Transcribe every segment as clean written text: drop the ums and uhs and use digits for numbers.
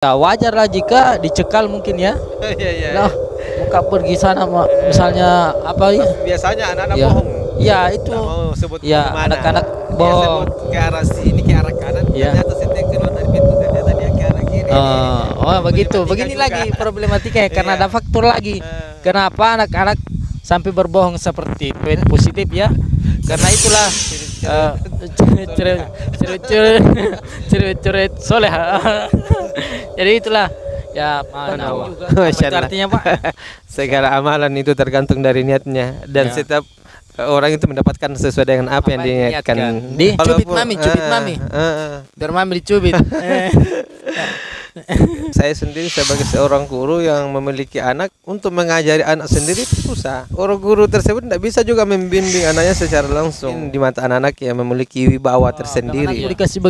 Ya wajarlah jika dicekal mungkin ya. Iya iya. Nah, muka pergi sana misalnya apa ya? Biasanya anak-anak Ya, bohong. ya itu. Nggak mau sebut Ya kemana. anak-anak Dia bohong. sebut ke arah sini, ke arah kanan. Ya. Ternyata setiap keluar dari pintu ternyata dia ke arah kiri. Oh begitu. Problematika Begini juga. lagi problematikanya karena Iya. ada faktor lagi. Kenapa anak-anak sampai berbohong seperti itu? Ini positif ya. Karena itulah cerewet soleh. Jadi itulah ya mana juga. Apa itu Masya Allah. artinya Pak? Segala amalan itu tergantung dari niatnya dan Ya. setiap orang itu mendapatkan sesuai dengan apa yang Apa yang diniatkan. diniatkan. Di cubit mami, cubit mami. Biar mami dicubit. Saya sendiri sebagai seorang guru yang memiliki anak, untuk mengajari anak sendiri itu susah. Orang guru tersebut tidak bisa juga membimbing anaknya secara langsung. Di mata anak-anak yang memiliki wibawa tersendiri. Aku dikasih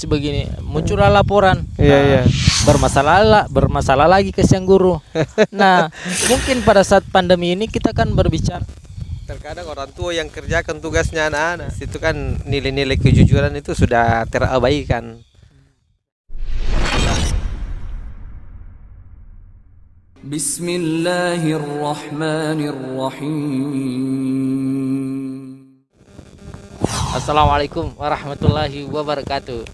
begini, muncullah laporan. Iya, iya. Bermasalah lagi ke sang guru. Nah, mungkin pada saat pandemi ini kita kan berbicara. Terkadang orang tua yang kerjakan tugasnya anak-anak, itu kan nilai-nilai kejujuran itu sudah terabaikan. Bismillahirrahmanirrahim. Assalamualaikum warahmatullahi wabarakatuh.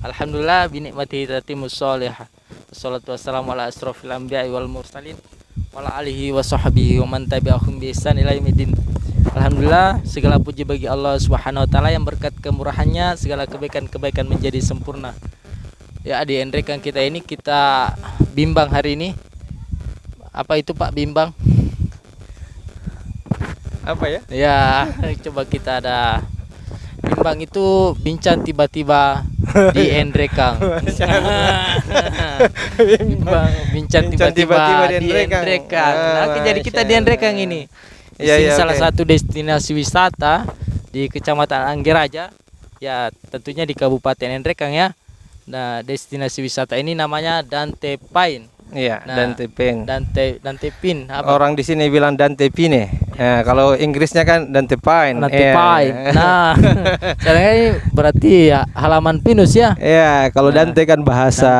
Alhamdulillah binikmati tatimmus sholihah. Wassalatu wassalamu ala asrofil anbiya'i wal mursalin wa ala alihi wa sahbihi wa man tabi'ahum bi ihsan ila yaumil. Alhamdulillah, segala puji bagi Allah Subhanahu wa taala yang berkat kemurahannya segala kebaikan-kebaikan menjadi sempurna. Ya, di Endrekan kita ini kita bimbang hari ini. Apa itu Pak bimbang? Apa ya? Ya, coba kita ada bimbang itu bincang tiba-tiba di Endrekang. Bincang tiba-tiba di Endrekang. Nah, jadi kita di Endrekang ini. Di sini salah satu destinasi wisata di Kecamatan Anggeraja. Ya, tentunya di Kabupaten Endrekang ya. Nah, destinasi wisata ini namanya Dante Pine. Iya, Nah, Dante Pine. Dante Pine. Apa? Orang di sini bilang Dante Pine. Ya, kalau Inggrisnya kan Dante Pine. Dante Iya. Pine. Nah, sekarang ini berarti ya halaman pinus ya. Iya, kalau Nah, Dante kan bahasa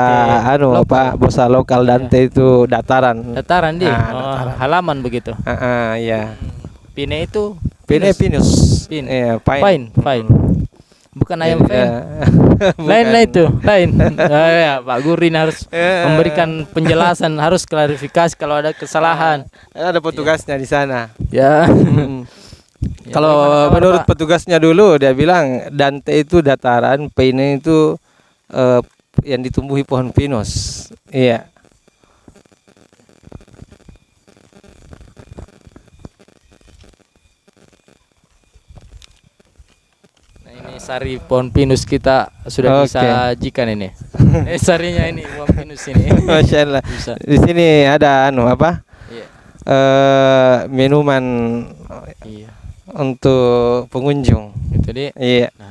lokal. bahasa lokal. Dante itu dataran. Dataran di Dataran. halaman begitu. Iya. Pine itu Pine pinus. Pin. Iya, Pine. Bukan ayam pen. Iya. Lain lah Bukan. itu, lain. Ya, Pak Gurin harus memberikan penjelasan, harus klarifikasi kalau ada kesalahan. Ada petugasnya di sana. Ya. Ya, Kalau bagaimana kabar, menurut Pak? petugasnya dulu dia bilang Dante itu dataran, Pine itu yang ditumbuhi pohon pinus. Iya. Nah, ini sari pohon pinus kita sudah Oke. bisa sajikan ini. Sarinya ini pohon pinus ini. Masya Allah. Bisa. Di sini ada apa? Iya. Minuman Iya. untuk pengunjung. Itu dia. Iya. Nah,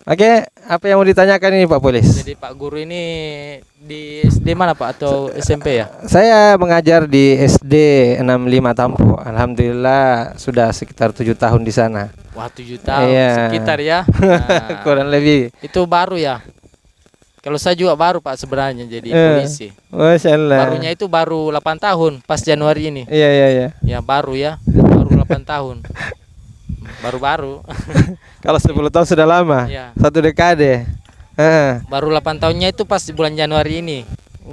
Oke, apa yang mau ditanyakan ini Pak Polis? jadi Pak Guru ini di SD mana Pak atau SMP ya? Saya mengajar di SD 65 Tampo. Alhamdulillah sudah sekitar 7 tahun di sana. Wah, 7 tahun Iya. sekitar ya. Nah, Kurang lebih. itu baru ya. Kalau saya juga baru Pak sebenarnya jadi polisi. Masya Allah. Barunya itu baru 8 tahun pas Januari ini. Iya, iya, iya. Ya baru ya. Baru 8 tahun. Baru-baru. Kalau 10 tahun sudah lama. Iya. 1 dekade. Heeh. Baru 8 tahunnya itu pas di bulan Januari ini.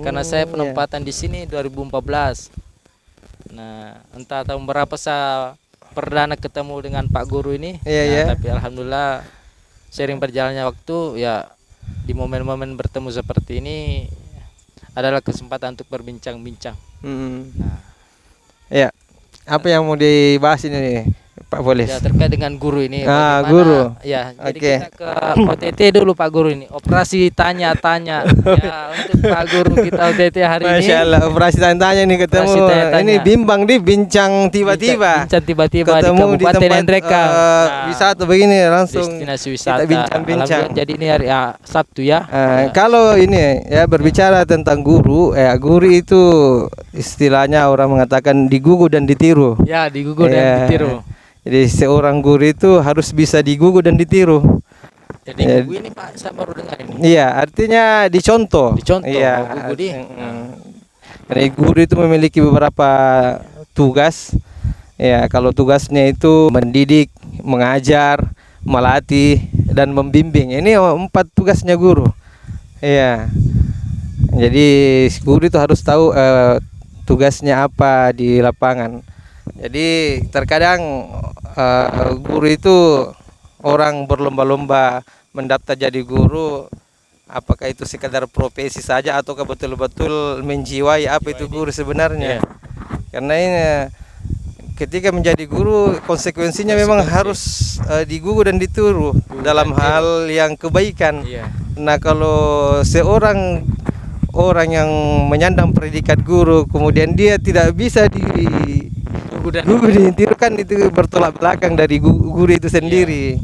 Karena saya Iya. penempatan di sini 2014. Nah, entah tahun berapa saya perdana ketemu dengan Pak Guru ini. Iya, Nah, iya. tapi alhamdulillah sering berjalannya waktu ya di momen-momen bertemu seperti ini adalah kesempatan untuk berbincang-bincang. Mm. Nah, Iya. Apa yang mau dibahas ini Pak Polis? ya terkait dengan guru ini. Ah, bagaimana- guru. Ya, jadi Oke. kita ke OTT dulu Pak Guru ini. Operasi tanya-tanya. Ya, untuk Pak Guru kita OTT hari ini. Masya Allah, operasi tanya-tanya nih ketemu. Operasi tanya-tanya. Ini bimbang di bincang tiba-tiba. Bincang tiba-tiba di Ketemu di Kabupaten tempat Endrekang. wisata begini langsung. Destinasi wisata. kita bincang-bincang. Alhamdulillah, jadi ini hari Sabtu ya. Ya. Kalau ini ya berbicara tentang guru, guru itu istilahnya orang mengatakan digugu dan ditiru. Ya, digugur Ya. dan ditiru. Jadi seorang guru itu harus bisa digugu dan ditiru. Jadi gugu ini Pak, saya baru dengar ini. Iya, artinya dicontoh. Dicontoh, Iya. gugu di. Jadi guru itu memiliki beberapa tugas. Ya, kalau tugasnya itu mendidik, mengajar, melatih, dan membimbing. Ini 4 tugasnya guru. Iya. Jadi guru itu harus tahu tugasnya apa di lapangan. Jadi terkadang guru itu orang berlomba-lomba mendaftar jadi guru, apakah itu sekadar profesi saja atau betul-betul menjiwai apa itu guru sebenarnya. Karena ini ketika menjadi guru konsekuensinya memang harus digugu dan ditiru dalam hal yang kebaikan. Nah, kalau seorang orang yang menyandang predikat guru kemudian dia tidak bisa guru ditirukan, itu bertolak belakang dari guru itu sendiri.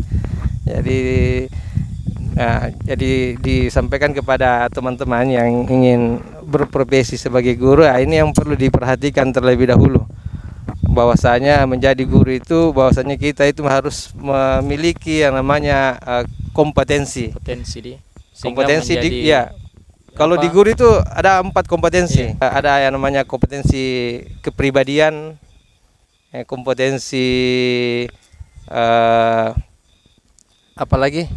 Jadi disampaikan kepada teman-teman yang ingin berprofesi sebagai guru, ini yang perlu diperhatikan terlebih dahulu. Bahwasanya menjadi guru itu, bahwasanya kita itu harus memiliki yang namanya kompetensi. Kalau di guru itu ada 4 kompetensi. Ada yang namanya kompetensi kepribadian, kompetensi apalagi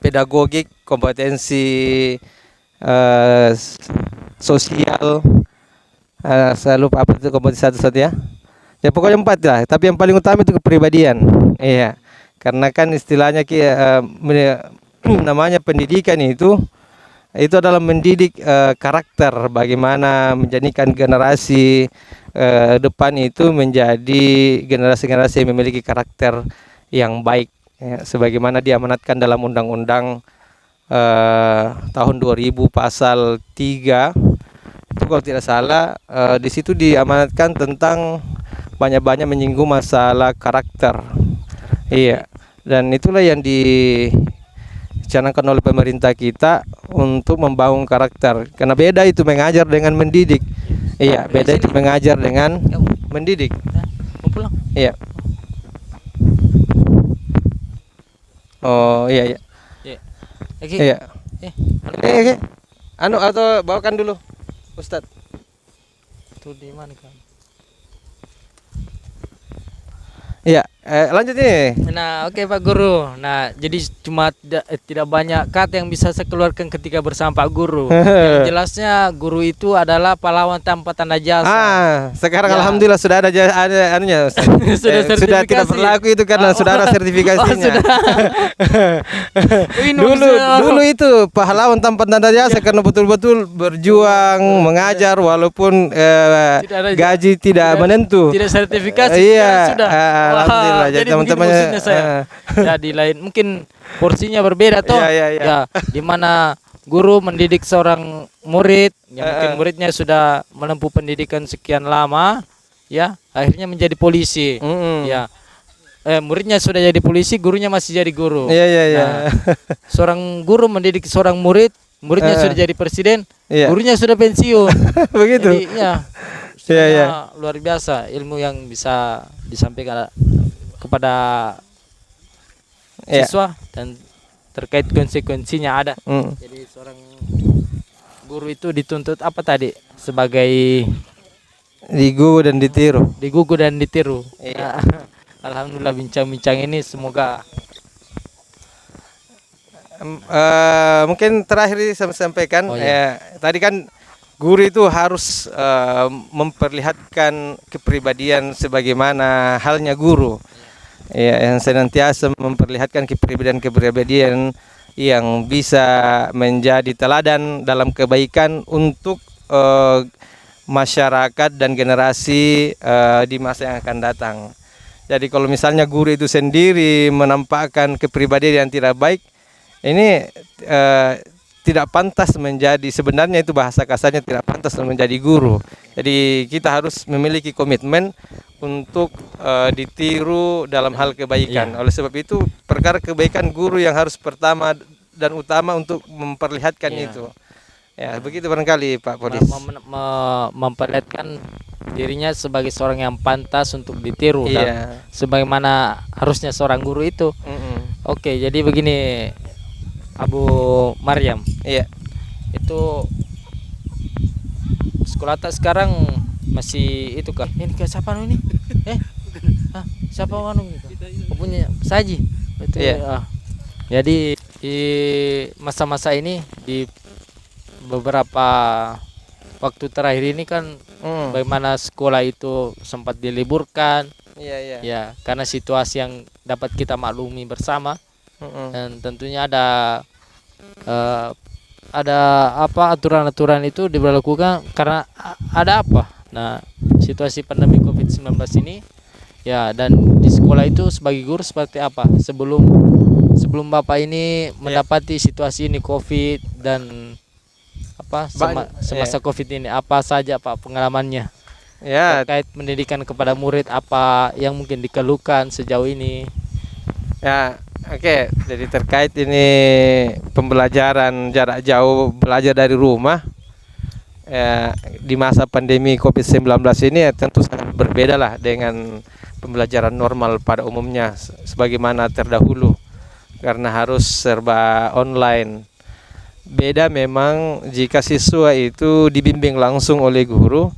pedagogik, kompetensi sosial. Saya lupa apa itu kompetensi satu ya. Ya pokoknya 4 lah. Tapi yang paling utama itu kepribadian. Iya. Karena kan istilahnya namanya pendidikan itu adalah mendidik karakter, bagaimana menjadikan generasi depan itu menjadi generasi-generasi yang memiliki karakter yang baik, ya, sebagaimana diamanatkan dalam Undang-Undang tahun 2000 pasal 3 itu kalau tidak salah, di situ diamanatkan tentang banyak-banyak menyinggung masalah karakter. Iya, dan itulah yang dicanangkan oleh pemerintah kita untuk membangun karakter. Karena beda itu mengajar dengan mendidik. Iya, beda itu mengajar dengan mendidik. Mau pulang? Iya. Oh iya. Iya. Anu atau bawakan dulu, Ustadz. Itu di mana kan? Iya, lanjut nih. Nah, oke Pak Guru. Nah, jadi cuma tidak banyak kata yang bisa saya keluarkan ketika bersama Pak Guru. Yang jelasnya guru itu adalah pahlawan tanpa tanda jasa. Sekarang alhamdulillah sudah ada anunya. Sudah tidak berlaku itu karena sudah ada sertifikasinya. Dulu itu pahlawan tanpa tanda jasa karena betul-betul berjuang mengajar walaupun gaji tidak menentu. Tidak sertifikasi. Iya. Sudah. Alhamdulillah. Jadi teman-temannya jadi lain mungkin porsinya berbeda toh. Ya, di mana guru mendidik seorang murid, mungkin muridnya sudah menempuh pendidikan sekian lama, ya, akhirnya menjadi polisi. Ya. Muridnya sudah jadi polisi, gurunya masih jadi guru. Nah, seorang guru mendidik seorang murid, muridnya sudah jadi presiden, gurunya sudah pensiun. Begitu. Jadi, luar biasa ilmu yang bisa disampaikan kepada siswa dan terkait konsekuensinya ada. Jadi seorang guru itu dituntut apa tadi? Sebagai digugu dan ditiru. Digugu dan ditiru. Nah, alhamdulillah bincang-bincang ini semoga mungkin terakhir saya sampaikan tadi kan guru itu harus memperlihatkan kepribadian sebagaimana halnya guru. Ya, yang senantiasa memperlihatkan kepribadian yang bisa menjadi teladan dalam kebaikan untuk masyarakat dan generasi di masa yang akan datang. Jadi kalau misalnya guru itu sendiri menampakkan kepribadian yang tidak baik, ini tidak pantas menjadi, sebenarnya itu bahasa kasarnya tidak pantas menjadi guru. Jadi kita harus memiliki komitmen untuk ditiru dalam hal kebaikan. Oleh sebab itu perkara kebaikan guru yang harus pertama dan utama untuk memperlihatkan itu. Ya, begitu barangkali Pak Polis. Memperlihatkan dirinya sebagai seorang yang pantas untuk ditiru dan sebagaimana harusnya seorang guru itu. Oke, jadi begini Abu Maryam, Iya. itu sekolah tak sekarang masih itu kah? Ini ke siapa anu ini? Siapa anu ini? Oh, punya Saji. Itu Iya. Jadi di masa-masa ini di beberapa waktu terakhir ini kan bagaimana sekolah itu sempat diliburkan Iya, iya. ya karena situasi yang dapat kita maklumi bersama. Dan tentunya eh, ada apa aturan-aturan itu diberlakukan karena ada apa? Nah, situasi pandemi COVID-19 ini ya, dan di sekolah itu sebagai guru seperti apa sebelum Bapak ini mendapati situasi ini COVID dan apa semasa COVID ini, apa saja Pak pengalamannya Ya, terkait pendidikan kepada murid, apa yang mungkin dikeluhkan sejauh ini? ya, oke. Jadi terkait ini pembelajaran jarak jauh, belajar dari rumah, ya, di masa pandemi COVID-19 ini ya tentu sangat berbeda lah dengan pembelajaran normal pada umumnya sebagaimana terdahulu, karena harus serba online. Beda memang jika siswa itu dibimbing langsung oleh guru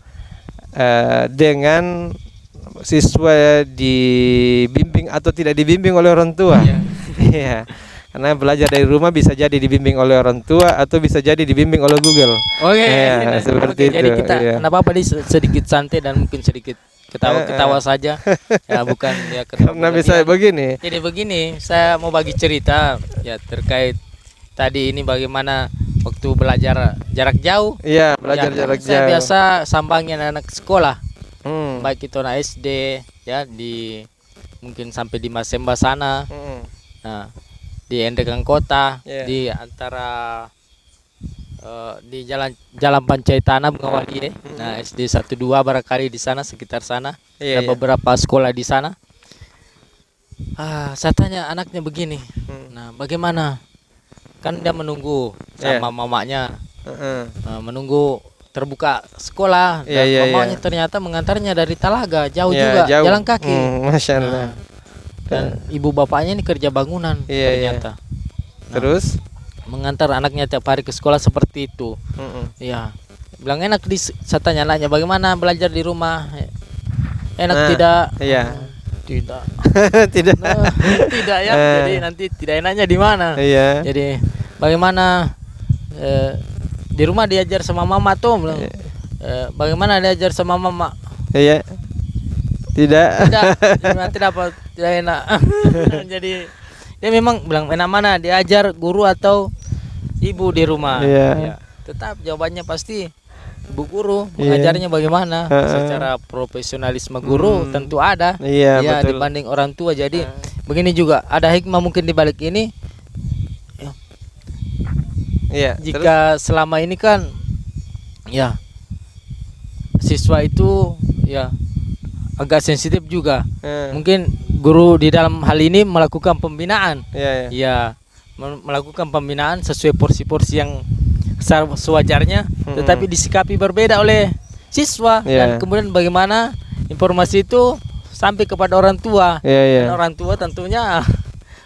dengan siswa dibimbing atau tidak dibimbing oleh orang tua. Iya. Karena belajar dari rumah bisa jadi dibimbing oleh orang tua atau bisa jadi dibimbing oleh Google. Oke, Ya, seperti itu. jadi kita Iya. kenapa apa sedikit santai dan mungkin sedikit ketawa-ketawa saja. Ya bukan ya ketawa Karena bisa berlebihan. begini. Jadi begini, saya mau bagi cerita ya terkait tadi ini bagaimana waktu belajar jarak jauh. Iya, belajar Ya, jarak saya jauh. biasa sambangin anak sekolah, Hmm. baik itu anak SD ya di mungkin sampai di Masemba sana. Hmm. Nah, di Endegang Kota, Yeah. di antara di jalan Pancai Tanah Bengawali. Nah, SD 12 barangkali di sana, sekitar sana. Iya, Ada iya. beberapa sekolah di sana. Saya tanya anaknya begini. Nah, bagaimana? Kan dia menunggu sama mamanya, Heeh. menunggu terbuka sekolah, Iya, dan iya, mamanya iya. ternyata mengantarnya dari Talaga, jauh Iya, juga, jauh. jalan kaki. Masya Allah. Nah, dan ibu bapaknya ini kerja bangunan Iya, ternyata. Terus? Mengantar anaknya tiap hari ke sekolah seperti itu. Iya. Bilang enak saya tanya anaknya bagaimana belajar di rumah. Enak Nah, tidak? iya. Tidak. Tidak. Nah, tidak ya. Jadi nanti tidak enaknya di mana? Iya. Jadi bagaimana di rumah diajar sama mama tuh bilang. Bagaimana diajar sama mama? Iya. Tidak. Tidak apa, tidak enak. Jadi dia memang bilang enak mana diajar guru atau ibu di rumah. Iya. Ya, tetap jawabannya pasti ibu guru. Iya. Mengajarnya bagaimana secara profesionalisme guru tentu ada. Iya, Ya, betul. dibanding orang tua. Jadi begini juga ada hikmah mungkin di balik ini. Iya. Jika selama ini kan ya siswa itu ya agak sensitif juga. Mungkin guru di dalam hal ini melakukan pembinaan. Iya, iya. Ya, melakukan pembinaan sesuai porsi-porsi yang sewajarnya, tetapi disikapi berbeda oleh siswa. Dan kemudian bagaimana informasi itu sampai kepada orang tua. Iya, iya. Dan orang tua tentunya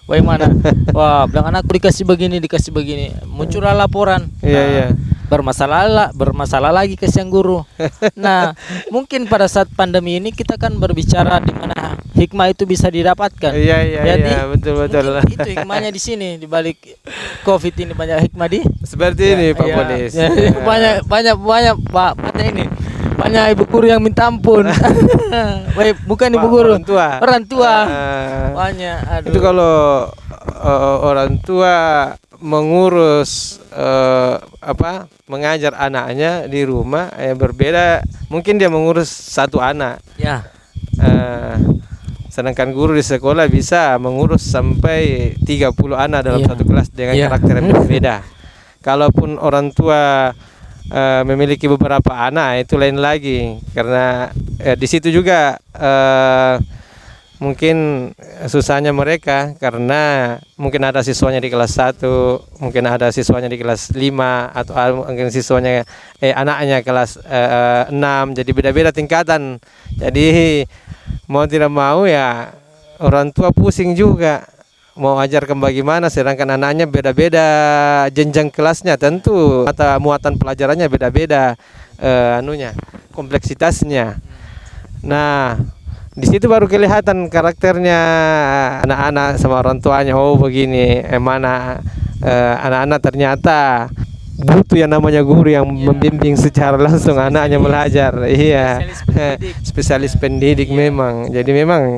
bagaimana? Wah, bilang anakku dikasih begini, muncullah laporan. Iya, iya. Bermasalah lagi ke sang guru. Nah, mungkin pada saat pandemi ini kita kan berbicara di mana hikmah itu bisa didapatkan. Iya, iya, Jadi, iya, betul, betul. mungkin itu hikmahnya di sini, di balik Covid ini banyak hikmah di. Seperti ini, Pak Iya. Polis. Ya, banyak Pak, banyak ini. Banyak ibu guru yang minta ampun. Baik, bukan ibu guru. Orang tua. Orang tua. Ah, Banyak. Aduh. itu kalau orang tua mengurus mengajar anaknya di rumah berbeda, mungkin dia mengurus satu anak. Ya. Sedangkan guru di sekolah bisa mengurus sampai 30 anak dalam Iya. satu kelas dengan Iya. karakter yang berbeda. Kalaupun orang tua memiliki beberapa anak, itu lain lagi, karena di situ juga mungkin susahnya mereka, karena mungkin ada siswanya di kelas 1, mungkin ada siswanya di kelas 5, atau mungkin siswanya anaknya kelas 6, jadi beda-beda tingkatan. Jadi mau tidak mau ya orang tua pusing juga mau ajarkan bagaimana, sedangkan anaknya beda-beda jenjang kelasnya, tentu mata muatan pelajarannya beda-beda, anunya kompleksitasnya. Nah, di situ baru kelihatan karakternya anak-anak sama orang tuanya. Oh begini, mana anak-anak ternyata butuh yang namanya guru yang membimbing secara langsung anaknya belajar. Iya, spesialis pendidik memang. Jadi memang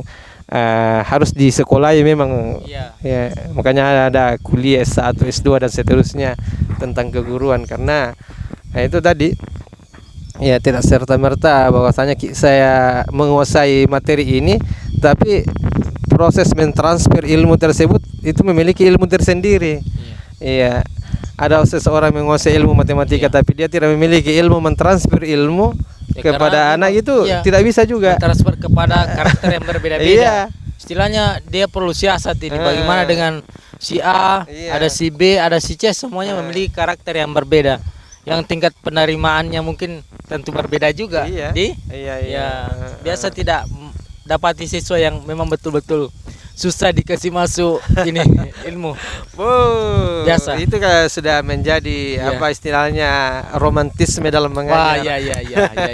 harus di sekolah ya memang. Ya, makanya ada kuliah S1, S2 dan seterusnya tentang keguruan, karena itu tadi ya tidak serta-merta bahwasanya saya menguasai materi ini, tapi proses mentransfer ilmu tersebut itu memiliki ilmu tersendiri. Iya. Ada seseorang menguasai ilmu matematika tapi dia tidak memiliki ilmu mentransfer ilmu kepada anak itu tidak bisa juga. Transfer kepada karakter yang berbeda-beda. Istilahnya dia perlu siasat ini. Bagaimana dengan si A, ada si B, ada si C, semuanya memiliki karakter yang berbeda. Yang tingkat penerimaannya mungkin tentu berbeda juga. Biasa tidak dapati siswa yang memang betul-betul susah dikasih masuk ini ilmu. Biasa. Itu kan sudah menjadi apa istilahnya romantisme dalam mengajar.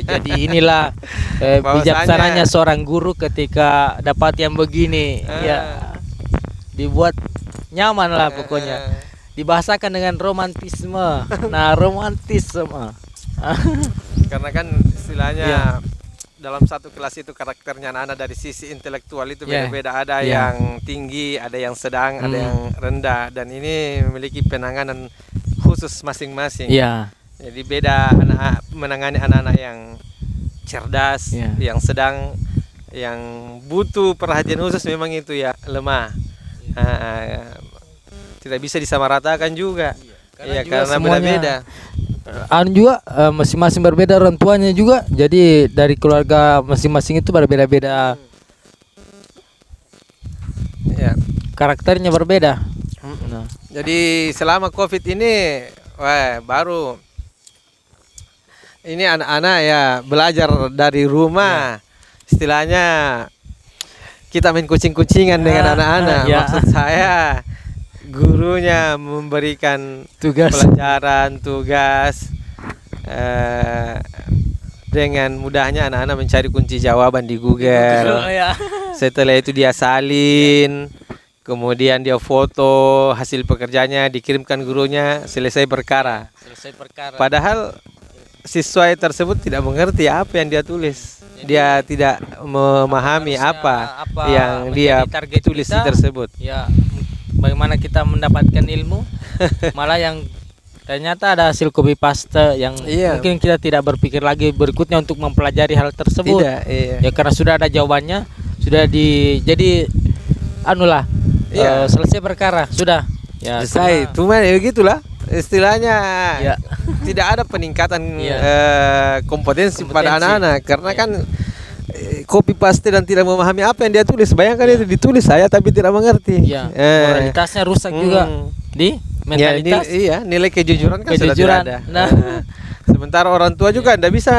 Jadi inilah bijaksananya seorang guru ketika dapat yang begini. Dibuat nyaman lah pokoknya. Dibahasakan dengan romantisme. Nah, romantisme. Karena kan istilahnya dalam satu kelas itu karakternya anak-anak dari sisi intelektual itu beda-beda. Ada yang tinggi, ada yang sedang, ada yang rendah, dan ini memiliki penanganan khusus masing-masing. Jadi beda menangani anak-anak yang cerdas, yang sedang, yang butuh perhatian khusus memang itu ya lemah. Tidak bisa disamaratakan juga. Karena beda-beda. Juga masing-masing berbeda orang tuanya juga, jadi dari keluarga masing-masing itu berbeda-beda karakternya berbeda. Jadi selama COVID ini baru ini anak-anak ya belajar dari rumah. Istilahnya kita main kucing-kucingan dengan anak-anak. Maksud saya gurunya memberikan pelajaran, tugas, dengan mudahnya anak-anak mencari kunci jawaban di Google. Setelah itu dia salin, kemudian dia foto hasil pekerjaannya, dikirimkan gurunya, selesai perkara. Padahal siswa tersebut tidak mengerti apa yang dia tulis. Dia tidak memahami apa yang dia tulis tersebut. Bagaimana kita mendapatkan ilmu, malah yang ternyata ada hasil copy paste yang mungkin kita tidak berpikir lagi berikutnya untuk mempelajari hal tersebut. Ya karena sudah ada jawabannya, sudah jadi selesai perkara sudah. Selesai. Cuma ya begitulah istilahnya. Tidak ada peningkatan kompetensi pada anak-anak karena kan copy paste dan tidak memahami apa yang dia tulis. Bayangkan itu ditulis saya tapi tidak mengerti. Moralitasnya rusak juga di mentalitas. Nilai kejujuran kan sudah tidak ada. Sementara orang tua juga tidak bisa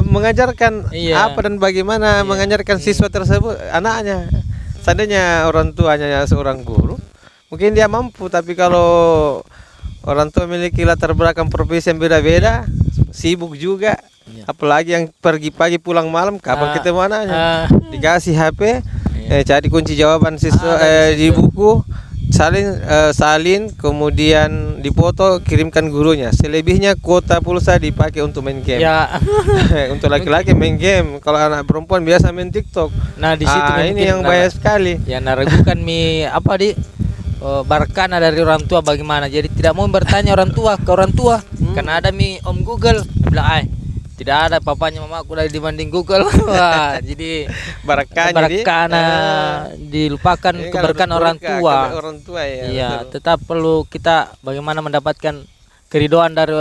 mengajarkan apa dan bagaimana mengajarkan siswa tersebut anaknya. Seandainya orang tuanya seorang guru, mungkin dia mampu, tapi kalau orang tua memiliki latar belakang profesi yang beda-beda, sibuk juga. Apalagi yang pergi pagi pulang malam, kapan ketemu anaknya? Dikasih HP, cari kunci jawaban siswa di buku, salin, kemudian dipoto, kirimkan gurunya. Selebihnya kuota pulsa dipakai untuk main game. Untuk laki-laki main game, kalau anak perempuan biasa main TikTok. Nah di situ ini yang bahaya sekali. Naragukan barkana dari orang tua bagaimana. Jadi tidak mau bertanya orang tua ke orang tua, karena ada Om Google, bilang tidak ada papanya mamaku dari dibanding Google. Jadi barakana dilupakan keberkahan orang tua. Tetap perlu kita bagaimana mendapatkan keridhaan dari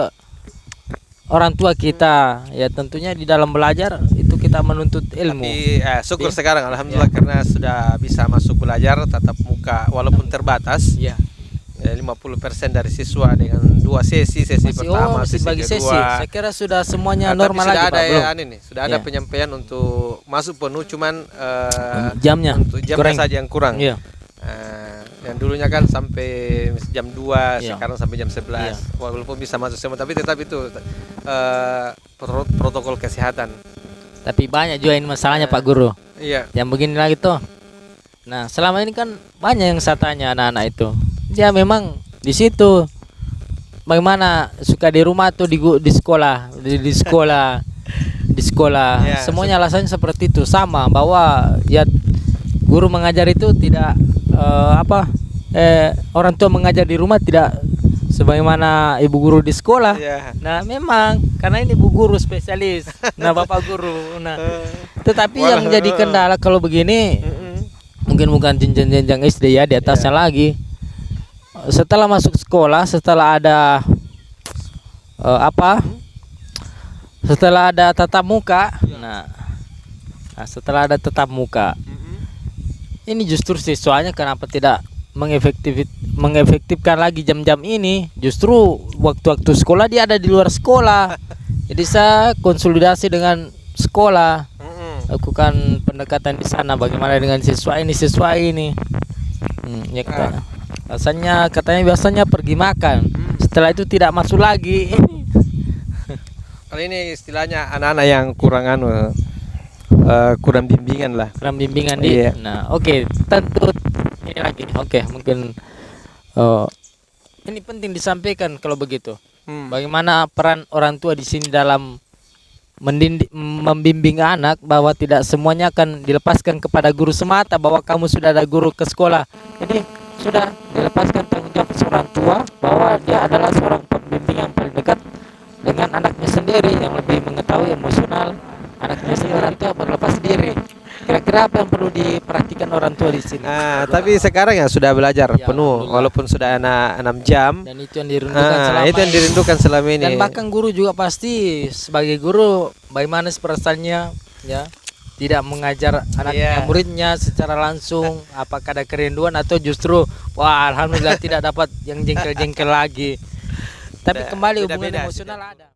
orang tua kita. Ya tentunya di dalam belajar itu kita menuntut ilmu. Tapi syukur sekarang alhamdulillah karena sudah bisa masuk belajar tatap muka walaupun terbatas. 50% dari siswa dengan 2 sesi pertama, sesi kedua. Saya kira sudah semuanya normal lagi, Pak. Sudah ada penyampaian untuk masuk penuh, cuman jamnya untuk jamnya saja yang kurang. Yang dulunya kan sampai jam 2, Iya. sekarang sampai jam 11. Walaupun bisa masuk semua, tapi tetap itu protokol kesehatan. Tapi banyak juga ini masalahnya Pak Guru. Iya. Yang begini lagi tuh. Nah, selama ini kan banyak yang saya tanya anak-anak itu. Dia memang di situ bagaimana suka di rumah tuh di sekolah, di sekolah, di sekolah. Ya, Semuanya alasannya seperti itu sama bahwa ya guru mengajar itu tidak orang tua mengajar di rumah tidak sebagaimana ibu guru di sekolah. Iya. Nah, memang karena ini ibu guru spesialis. Nah, bapak guru. Nah, tetapi yang jadi kendala kalau begini mungkin bukan jenjang-jenjang SD ya, di atasnya lagi. Setelah masuk sekolah, setelah ada setelah ada tatap muka. Nah, setelah ada tatap muka, ini justru siswanya kenapa tidak mengefektifkan lagi jam-jam ini? Justru waktu-waktu sekolah dia ada di luar sekolah. Jadi saya konsolidasi dengan sekolah, lakukan pendekatan di sana bagaimana dengan siswa ini. Ya katanya biasanya pergi makan. Setelah itu tidak masuk lagi. Kalau ini istilahnya anak-anak yang kurang bimbingan lah. Kurang bimbingan di. Iya. Nah, oke, tentu ini lagi. Oke, mungkin ini penting disampaikan kalau begitu. Bagaimana peran orang tua di sini dalam membimbing anak bahwa tidak semuanya akan dilepaskan kepada guru semata, bahwa kamu sudah ada guru ke sekolah. Jadi sudah dilepaskan tanggung jawab seorang tua bahwa dia adalah seorang pembimbing yang paling dekat dengan anaknya sendiri, yang lebih mengetahui emosional anaknya sendiri, itu berlepas diri. Kira-kira apa yang perlu diperhatikan orang tua di sini? Tapi sekarang ya sudah belajar Ya, penuh, alhamdulillah. walaupun sudah 6 jam. Dan itu yang dirindukan selama Itu yang dirindukan selama ini. Dan bahkan guru juga pasti sebagai guru bagaimana perasaannya ya, tidak mengajar anaknya muridnya secara langsung, apakah ada kerinduan atau justru wah alhamdulillah tidak dapat yang jengkel-jengkel lagi. Tapi kembali hubungan beda-beda emosional ada.